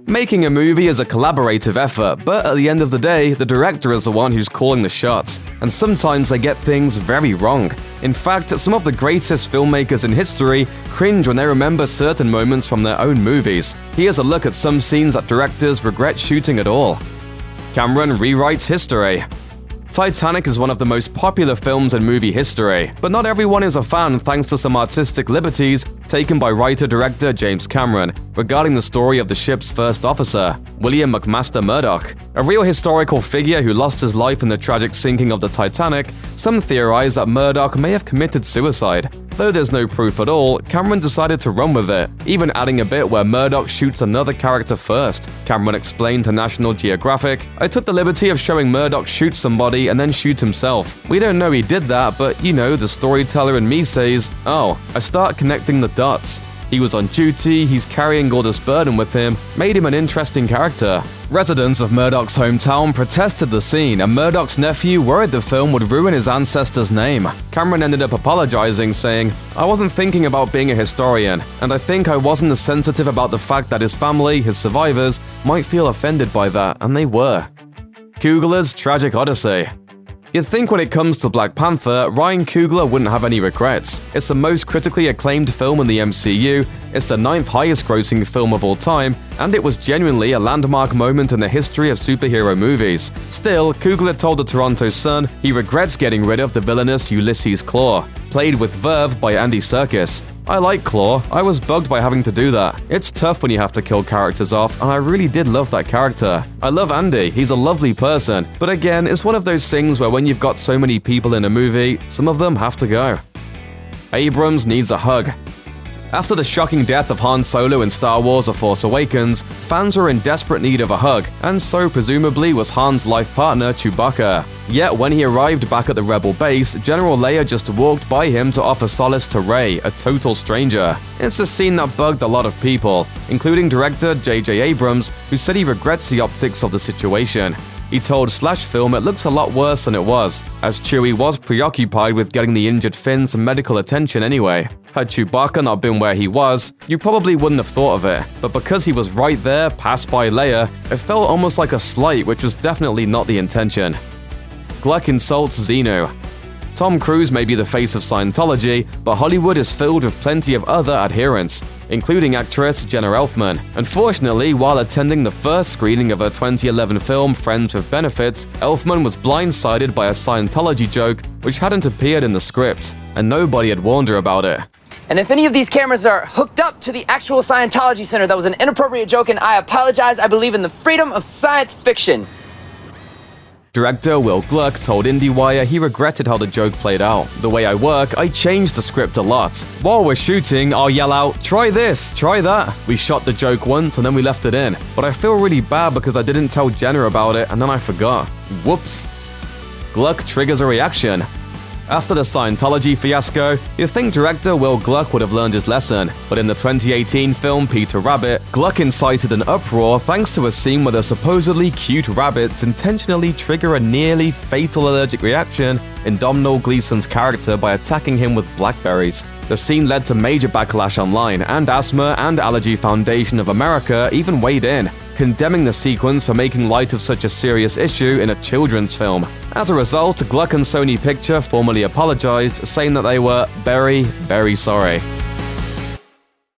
Making a movie is a collaborative effort, but at the end of the day, the director is the one who's calling the shots, and sometimes they get things very wrong. In fact, some of the greatest filmmakers in history cringe when they remember certain moments from their own movies. Here's a look at some scenes that directors regret shooting at all. Cameron rewrites history. Titanic is one of the most popular films in movie history, but not everyone is a fan thanks to some artistic liberties taken by writer-director James Cameron regarding the story of the ship's first officer, William McMaster Murdoch. A real historical figure who lost his life in the tragic sinking of the Titanic, some theorize that Murdoch may have committed suicide. Though there's no proof at all, Cameron decided to run with it, even adding a bit where Murdoch shoots another character first. Cameron explained to National Geographic, "I took the liberty of showing Murdoch shoot somebody and then shoot himself. We don't know he did that, but you know, the storyteller in me says, oh, I start connecting the dots. He was on duty, he's carrying all this burden with him, made him an interesting character." Residents of Murdoch's hometown protested the scene, and Murdoch's nephew worried the film would ruin his ancestor's name. Cameron ended up apologizing, saying, "I wasn't thinking about being a historian, and I think I wasn't as sensitive about the fact that his family, his survivors, might feel offended by that, and they were." Coogler's tragic odyssey. You'd think when it comes to Black Panther, Ryan Coogler wouldn't have any regrets. It's the most critically acclaimed film in the MCU, it's the 9th highest grossing film of all time, and it was genuinely a landmark moment in the history of superhero movies. Still, Coogler told the Toronto Sun he regrets getting rid of the villainous Ulysses Klaue, played with verve by Andy Serkis. "I like Klaue, I was bugged by having to do that. It's tough when you have to kill characters off, and I really did love that character. I love Andy, he's a lovely person, but again, it's one of those things where when you've got so many people in a movie, some of them have to go." Abrams needs a hug. After the shocking death of Han Solo in Star Wars: The Force Awakens, fans were in desperate need of a hug, and so presumably was Han's life partner Chewbacca. Yet when he arrived back at the Rebel base, General Leia just walked by him to offer solace to Rey, a total stranger. It's a scene that bugged a lot of people, including director J.J. Abrams, who said he regrets the optics of the situation. He told Film it looked a lot worse than it was, as Chewie was preoccupied with getting the injured Finn some medical attention anyway. Had Chewbacca not been where he was, you probably wouldn't have thought of it, but because he was right there, passed by Leia, it felt almost like a slight, which was definitely not the intention. Gluck insults Xenu. Tom Cruise may be the face of Scientology, but Hollywood is filled with plenty of other adherents, including actress Jenna Elfman. Unfortunately, while attending the first screening of her 2011 film Friends with Benefits, Elfman was blindsided by a Scientology joke which hadn't appeared in the script, and nobody had warned her about it. "And if any of these cameras are hooked up to the actual Scientology Center, that was an inappropriate joke and I apologize. I believe in the freedom of science fiction." Director Will Gluck told IndieWire he regretted how the joke played out. "The way I work, I change the script a lot. While we're shooting, I'll yell out, 'Try this, try that.' We shot the joke once and then we left it in. But I feel really bad because I didn't tell Jenna about it and then I forgot. Whoops." Gluck triggers a reaction. After the Scientology fiasco, you'd think director Will Gluck would have learned his lesson, but in the 2018 film Peter Rabbit, Gluck incited an uproar thanks to a scene where the supposedly cute rabbits intentionally trigger a nearly fatal allergic reaction in Domhnall Gleeson's character by attacking him with blackberries. The scene led to major backlash online, and Asthma and Allergy Foundation of America even weighed in, condemning the sequence for making light of such a serious issue in a children's film. As a result, Gluck and Sony Picture formally apologized, saying that they were very, very sorry.